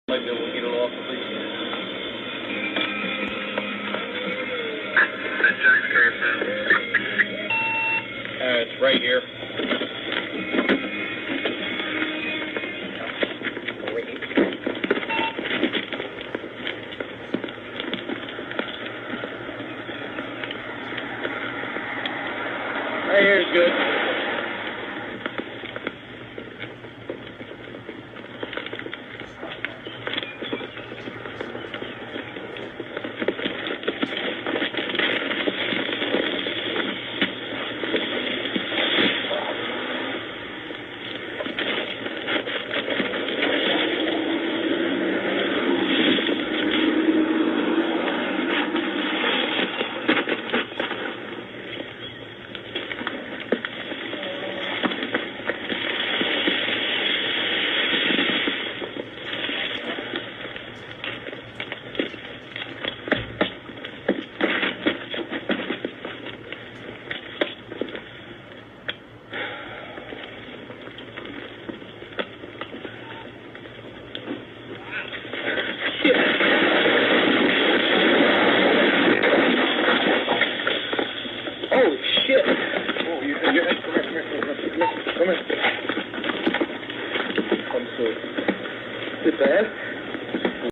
Might be able to get it off at least. Jack's car, It's right here. Right here is good. Oh, shit. Oh, you're come here. Come here.